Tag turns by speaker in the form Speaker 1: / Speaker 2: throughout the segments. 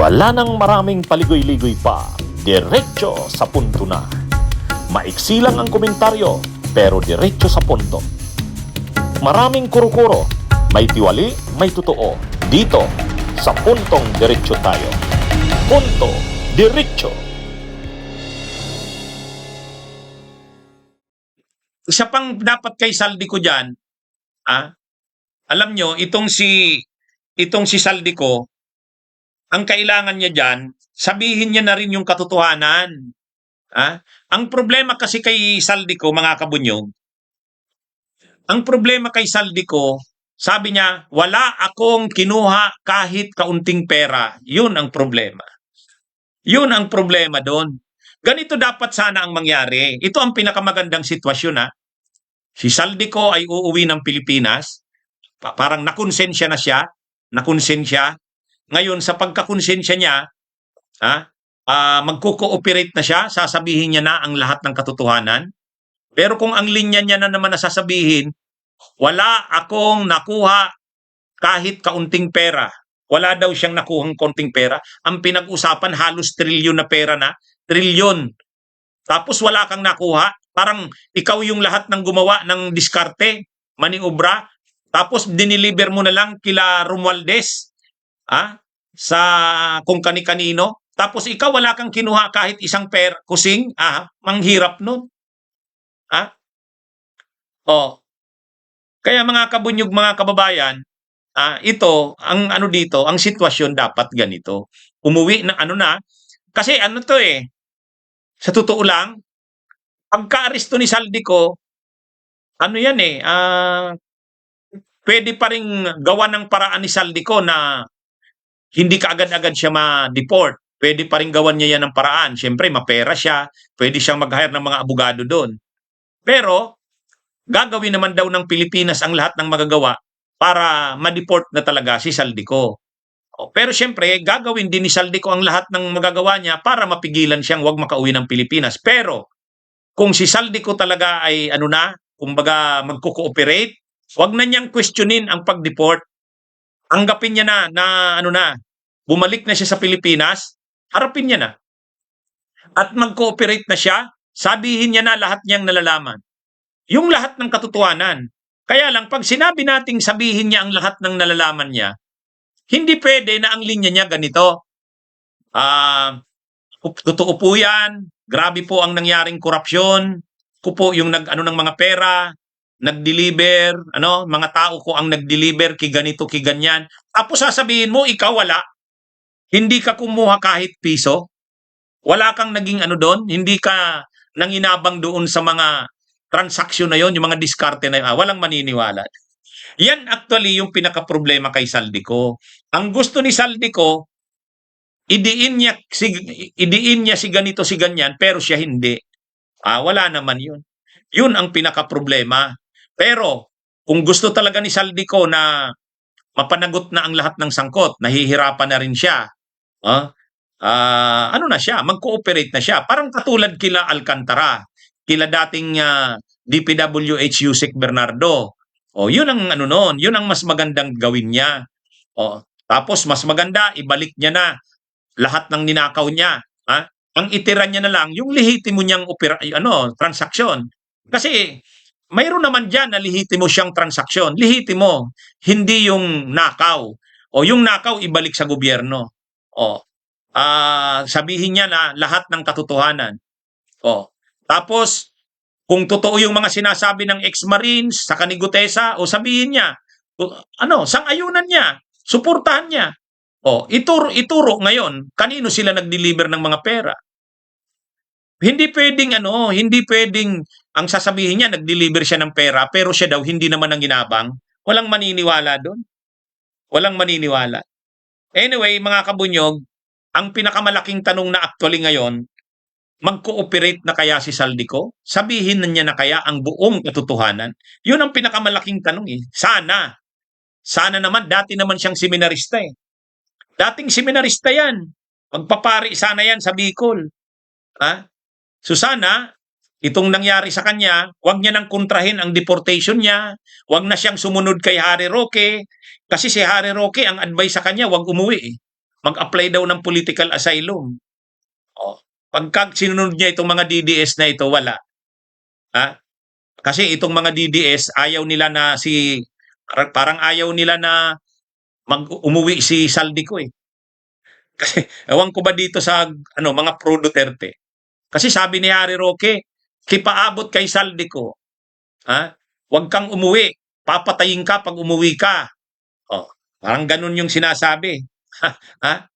Speaker 1: Wala nang maraming paligoy-ligoy pa, diretso sa punto na. Maiksi lang ang komentaryo, pero diretso sa punto. Maraming kuro-kuro, may tiwali, may totoo. Dito, sa puntong diretso tayo. Punto, diretso.
Speaker 2: Isa pang dapat kay Saldico dyan, alam nyo, itong si Saldico, ang kailangan niya dyan, sabihin niya na rin yung katotohanan. Ang problema kasi kay Saldico, mga kabunyog, ang problema kay Saldico, sabi niya, wala akong kinuha kahit kaunting pera. Yun ang problema. Yun ang problema doon. Ganito dapat sana ang mangyari. Ito ang pinakamagandang sitwasyon. Si Saldico ay uuwi ng Pilipinas. Parang nakonsensya na siya. Nakonsensya. Ngayon, sa pagkakonsensya niya, magko-cooperate na siya, sasabihin niya na ang lahat ng katotohanan. Pero kung ang linya niya na naman na sasabihin, wala akong nakuha kahit kaunting pera. Wala daw siyang nakuhang konting pera. Ang pinag-usapan, halos trilyon na pera na. Trilyon. Tapos wala kang nakuha. Parang ikaw yung lahat ng gumawa ng diskarte, maniobra. Tapos diniliber mo na lang kila Romualdez. Sa kung kani-kanino. Tapos ikaw wala kang kinuha kahit isang kusing. Manghirap nun. Kaya mga kabunyog, mga kababayan, ito, ang ano dito, ang sitwasyon dapat ganito. Umuwi na kasi sa totoo lang, pagka-aresto ni Saldico, pwede pa rin gawa ng paraan ni Saldico na hindi ka agad-agad siya ma-deport. Pwede pa rin gawan niya yan ng paraan. Siyempre, mapera siya. Pwede siyang mag-hire ng mga abogado doon. Pero, gagawin naman daw ng Pilipinas ang lahat ng magagawa para ma-deport na talaga si Saldico. Pero siyempre, gagawin din ni Saldico ang lahat ng magagawa niya para mapigilan siyang wag makauwi ng Pilipinas. Pero, kung si Saldico talaga ay kumbaga magko-cooperate, wag na niyang questionin ang pag-deport. Anggapin niya na bumalik na siya sa Pilipinas, harapin niya na. At mag-cooperate na siya, sabihin niya na lahat niyang nalalaman. Yung lahat ng katotohanan. Kaya lang, pag sinabi nating sabihin niya ang lahat ng nalalaman niya, hindi pwede na ang linya niya ganito. Totoo po yan, grabe po ang nangyaring korupsyon, ko po yung ng mga pera, nag-deliver, mga tao ko ang nag-deliver, ganito, ganyan. Tapos sasabihin mo, ikaw wala. Hindi ka kumuha kahit piso. Wala kang naging doon, hindi ka nanginabang doon sa mga transaksyon na yon, yung mga diskarte na yun. Walang maniniwala. Yan actually yung pinaka-problema kay Saldico. Ang gusto ni Saldico, idiin niya si ganito, si ganyan, pero siya hindi. Wala naman yun. Yun ang pinaka-problema. Pero, kung gusto talaga ni Saldico na mapanagot na ang lahat ng sangkot, nahihirapan na rin siya, mag-cooperate na siya. Parang katulad kila Alcantara, kila dating DPWH Yusek Bernardo. Yun ang yun ang mas magandang gawin niya. Tapos mas maganda, ibalik niya na lahat ng ninakaw niya. Ang itira niya na lang, yung lehitimo niyang transaksyon. Kasi, mayroon naman dyan na lehitimo siyang transaksyon. Lehitimo, hindi yung nakaw. Yung nakaw, ibalik sa gobyerno. Sabihin niya na lahat ng katotohanan. Tapos, kung totoo yung mga sinasabi ng ex-Marines sa Kanigutesa, sabihin niya, sang-ayunan niya, suportahan niya. Ituro ngayon, kanino sila nag-deliver ng mga pera. Hindi pwedeng ang sasabihin niya, nag-deliver siya ng pera, pero siya daw hindi naman ang ginabang. Walang maniniwala doon. Walang maniniwala. Anyway, mga kabunyog, ang pinakamalaking tanong na actually ngayon, mag-cooperate na kaya si Saldico? Sabihin na niya na kaya ang buong katotohanan? Yun ang pinakamalaking tanong Sana. Sana naman, dati naman siyang seminarista Dating seminarista yan. Magpapari sana yan sa Bicol. So sana, itong nangyari sa kanya, wag niya nang kontrahin ang deportation niya, wag na siyang sumunod kay Harry Roque, kasi si Harry Roque, ang advice sa kanya, wag umuwi mag-apply daw ng political asylum. Oh, pagka sinunod niya itong mga DDS na ito, wala. Ha? Kasi itong mga DDS, ayaw nila na parang ayaw nila na umuwi si Saldico eh. Kasi ewan ko ba dito sa mga pro Duterte. Kasi sabi ni Harry Roque, kipaabot kay Saldico, ha? Huwag kang umuwi. Papatayin ka pag umuwi ka. Oh, parang ganun yung sinasabi. Ha?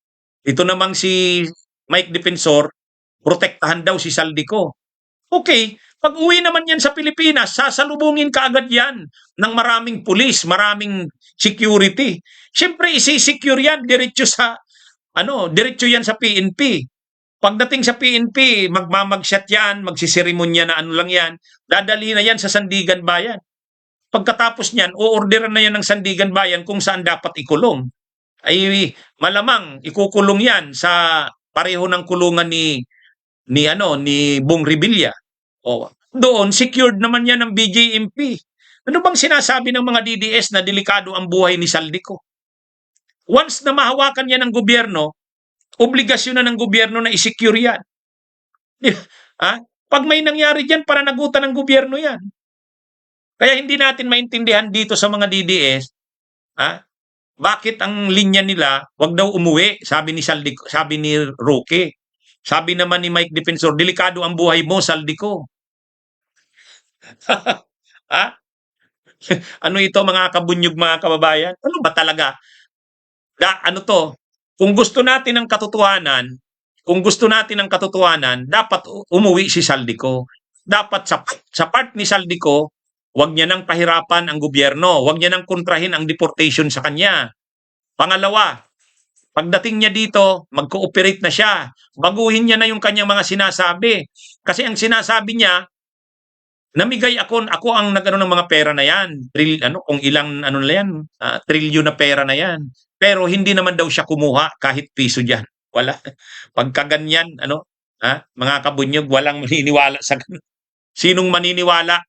Speaker 2: Ito namang si Mike Defensor, protektahan daw si Saldico. Okay, pag uwi naman yan sa Pilipinas, sasalubungin ka agad yan ng maraming pulis, maraming security. Siyempre, isi-secure yan diretso sa, diretso yan sa PNP. Pagdating sa PNP, magmamagshot yan, magsiserimonya na ano lang yan, dadali na yan sa Sandigan Bayan. Pagkatapos niyan, o-orderan na yan ng Sandigan Bayan kung saan dapat ikulong. Ay malamang ikukulong yan sa pareho ng kulungan ni Bong Revilla. O, doon secured naman yan ng BJMP. Ano bang sinasabi ng mga DDS na delikado ang buhay ni Saldico? Once na mahawakan yan ng gobyerno, obligasyon na ng gobyerno na i-secure yan. Ha? Pag may nangyari dyan, pananagutan ng gobyerno yan. Kaya hindi natin maintindihan dito sa mga DDS, bakit ang linya nila, wag daw umuwi, sabi ni Saldico, sabi ni Roque. Sabi naman ni Mike Defensor, delikado ang buhay mo, Saldico. Ha? Ano ito mga kabunyog, mga kababayan? Ano ba talaga? Ano to? Kung gusto natin ng katotohanan, dapat umuwi si Saldico. Dapat sa part ni Saldico, wag niya nang pahirapan ang gobyerno, wag niya nang kontrahin ang deportation sa kanya. Pangalawa, pagdating niya dito, mag-cooperate na siya. Baguhin niya na yung kanyang mga sinasabi. Kasi ang sinasabi niya, namigay ako ang nagano ng mga pera na yan. Kung ilang na yan, trilyon na pera na yan. Pero hindi naman daw siya kumuha kahit piso diyan. Wala. Pagkaganyan, mga kabunyog, walang maniniwala sa ganun. Sinong maniniwala?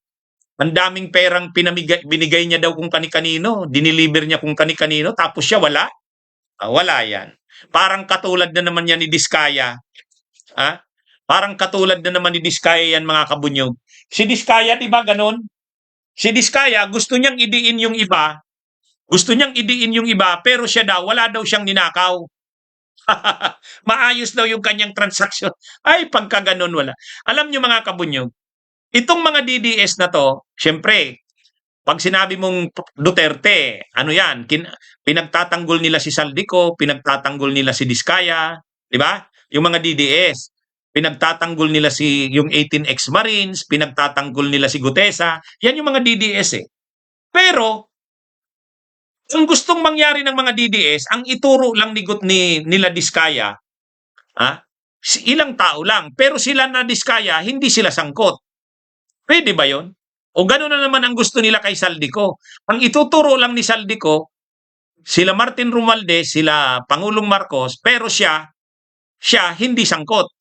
Speaker 2: Ang daming perang binigay niya daw kung kani-kanino, diniliver niya kung kani-kanino, tapos siya wala? Wala yan. Parang katulad na naman yan ni Diskaya. Parang katulad na naman ni Diskaya yan, mga kabunyog. Si Diskaya, di ba ganon? Si Diskaya, gusto niyang idiin yung iba, pero siya daw, wala daw siyang ninakaw. Maayos daw yung kanyang transaksyon. Ay, pagka ganon, wala. Alam niyo mga kabunyog, itong mga DDS na to, syempre, pag sinabi mong Duterte, ano yan, pinagtatanggol nila si Saldico, pinagtatanggol nila si Diskaya, di ba? Yung mga DDS, pinagtatanggol nila yung 18 ex-Marines, pinagtatanggol nila si Gutesa, yan yung mga DDS eh. Pero, ang gustong mangyari ng mga DDS, ang ituro lang nila Diskaya, ilang tao lang, pero sila na Diskaya, hindi sila sangkot. Pwede ba yon? O gano'n na naman ang gusto nila kay Saldico. Ang ituturo lang ni Saldico, sila Martin Romualdez, sila Pangulong Marcos, pero siya hindi sangkot.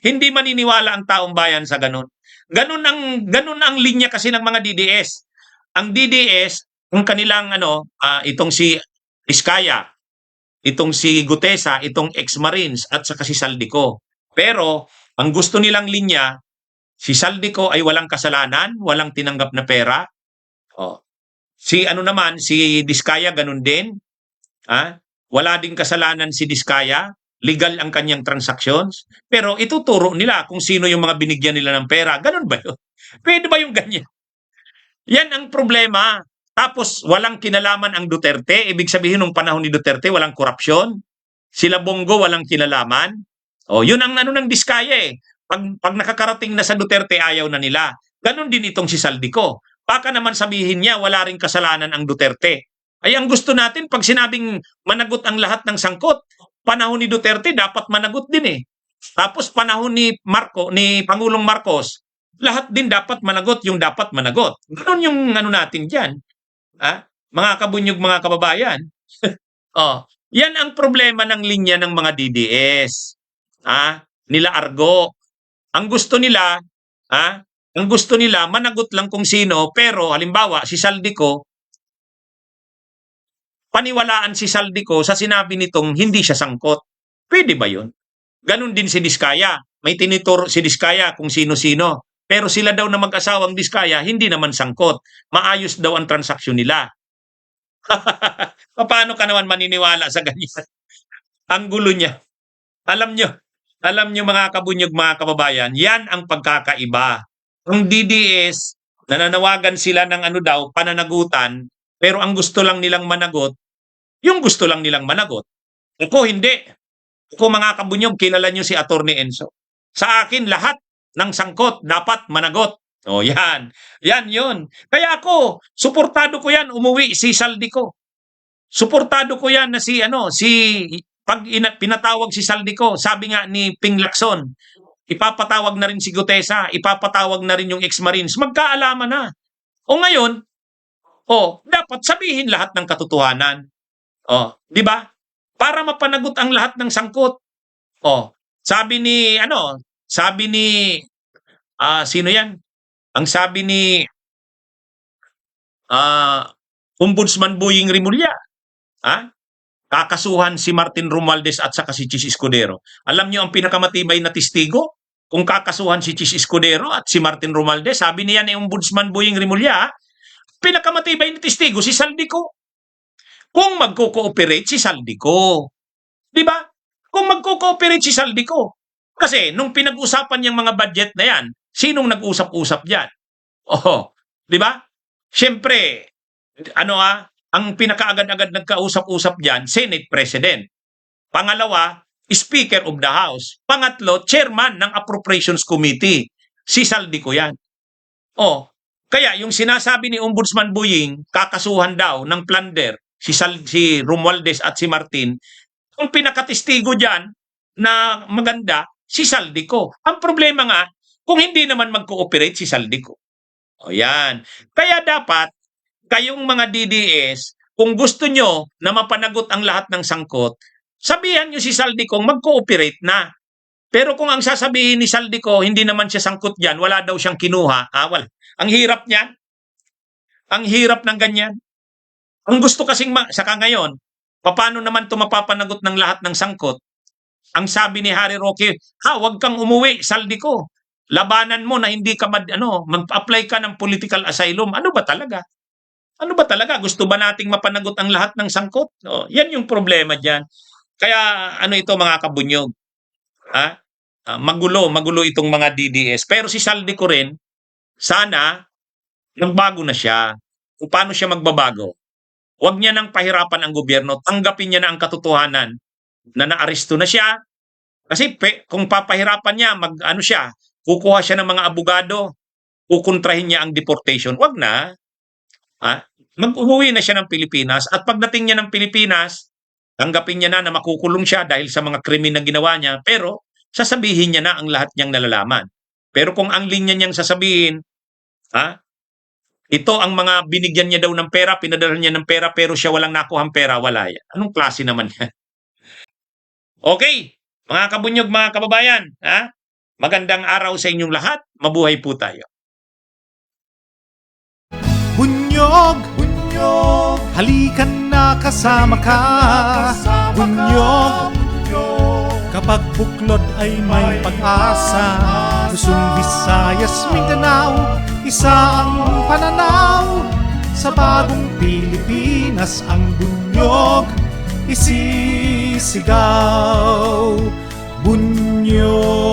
Speaker 2: Hindi maniniwala ang taong bayan sa gano'n. Ganun ang linya kasi ng mga DDS. Ang DDS, ang kanilang itong si Diskaya, itong si Gutesa, itong ex-Marines at saka si Saldico. Pero ang gusto nilang linya, si Saldico ay walang kasalanan, walang tinanggap na pera. Si Diskaya ganun din. Wala ding kasalanan si Diskaya, legal ang kanyang transactions, pero ituturo nila kung sino yung mga binigyan nila ng pera. Ganun ba yun? Pwede ba yung ganyan? Yan ang problema. Tapos walang kinalaman ang Duterte, ibig sabihin nung panahon ni Duterte walang korupsyon. Sila Bongo walang kinalaman. Yun ang ng Diskaya eh. Pag nakakarating na sa Duterte, ayaw na nila. Ganon din itong si Saldico. Baka naman sabihin niya, wala ring kasalanan ang Duterte. Ay ang gusto natin, pag sinabing managot ang lahat ng sangkot, panahon ni Duterte, dapat managot din eh. Tapos panahon ni Pangulong Marcos, lahat din dapat managot yung dapat managot. Ganon yung natin dyan. Mga kabunyog, mga kababayan. Yan ang problema ng linya ng mga DDS. Nila Argo. Ang gusto nila managot lang kung sino, pero halimbawa si Saldico, paniwalaan si Saldico sa sinabi nitong hindi siya sangkot. Pwede ba yun? Ganon din si Diskaya. May tinituro si Diskaya kung sino-sino. Pero sila daw na mag-asawang Diskaya, hindi naman sangkot. Maayos daw ang transaksyon nila. Paano ka naman maniniwala sa ganyan? Ang gulo niya. Alam nyo mga kabunyog, mga kababayan, yan ang pagkakaiba. Ang DDS, nananawagan sila ng ano daw, pananagutan, pero ang gusto lang nilang managot, yung gusto lang nilang managot. Ako hindi. Ako mga kabunyog, kilala nyo si Attorney Enzo. Sa akin, lahat ng sangkot dapat managot. O yan. Yan yun. Kaya ako, suportado ko yan, umuwi si Saldico. Suportado ko yan na pag pinatawag si Saldico, sabi nga ni Ping Lacson, ipapatawag na rin si Gutesa, ipapatawag na rin yung ex-Marines, magkaalaman na. O ngayon, dapat sabihin lahat ng katotohanan. Di ba? Para mapanagot ang lahat ng sangkot. Sabi ni sino yan? Ang sabi ni Ombudsman Boying Rimulya, kakasuhan si Martin Romualdez at saka si Chis Escudero. Alam niyo ang pinakamatibay na testigo? Kung kakasuhan si Chis Escudero at si Martin Romualdez, sabi niya ni Ombudsman Boying Rimulya, pinakamatibay na testigo si Saldico. Kung magko-cooperate si Saldico. Di ba? Kung magko-cooperate si Saldico. Kasi nung pinag-usapan niyang mga budget na yan, sinong nag-usap-usap diyan? Di ba? Siyempre, ang pinakaagad-agad nagkausap-usap diyan, Senate President. Pangalawa, Speaker of the House. Pangatlo, Chairman ng Appropriations Committee. Si Saldico yan. Kaya yung sinasabi ni Ombudsman Boying, kakasuhan daw ng plunder si Romualdez at si Martin, ang pinakatestigo diyan na maganda, si Saldico. Ang problema nga, kung hindi naman mag-cooperate si Saldico. Yan. Kaya dapat, kayong mga DDS, kung gusto nyo na mapanagot ang lahat ng sangkot, sabihan nyo si Saldico mag-cooperate na. Pero kung ang sasabihin ni Saldico, hindi naman siya sangkot dyan, wala daw siyang kinuha, wala. Ang hirap niyan. Ang hirap ng ganyan. Ang gusto kasing, saka ngayon, paano naman ito mapapanagot ng lahat ng sangkot? Ang sabi ni Harry Roque, wag kang umuwi, Saldico. Labanan mo na hindi ka mag-apply ka ng political asylum. Ano ba talaga? Ano ba talaga? Gusto ba nating mapanagot ang lahat ng sangkot? Yan yung problema diyan. Kaya ito mga kabunyog? Magulo itong mga DDS. Pero si Saldico rin, sana nagbago na siya. Kung paano siya magbabago? Huwag niya nang pahirapan ang gobyerno. Tanggapin niya na ang katotohanan na naaresto na siya. Kasi kung papahirapan niya, kukuha siya ng mga abogado, kukontrahin niya ang deportation. Huwag na. Mag-uwi na siya ng Pilipinas at pagdating niya ng Pilipinas, tanggapin niya na makukulong siya dahil sa mga krimen na ginawa niya, pero sasabihin niya na ang lahat niyang nalalaman. Pero kung ang linya niyang sasabihin, ito ang mga binigyan niya daw ng pera, pinadala niya ng pera, pero siya walang nakuhang pera, wala yan. Anong klase naman yan? Okay, mga kabunyog, mga kababayan, magandang araw sa inyong lahat. Mabuhay po tayo.
Speaker 3: Bunyog, bunyog, halikan na kasama ka. Bunyog, kapag buklod ay may pag-asa. Luzon, Visayas, Mindanao, isa ang pananaw. Sa bagong Pilipinas ang bunyog isisigaw. Bunyog.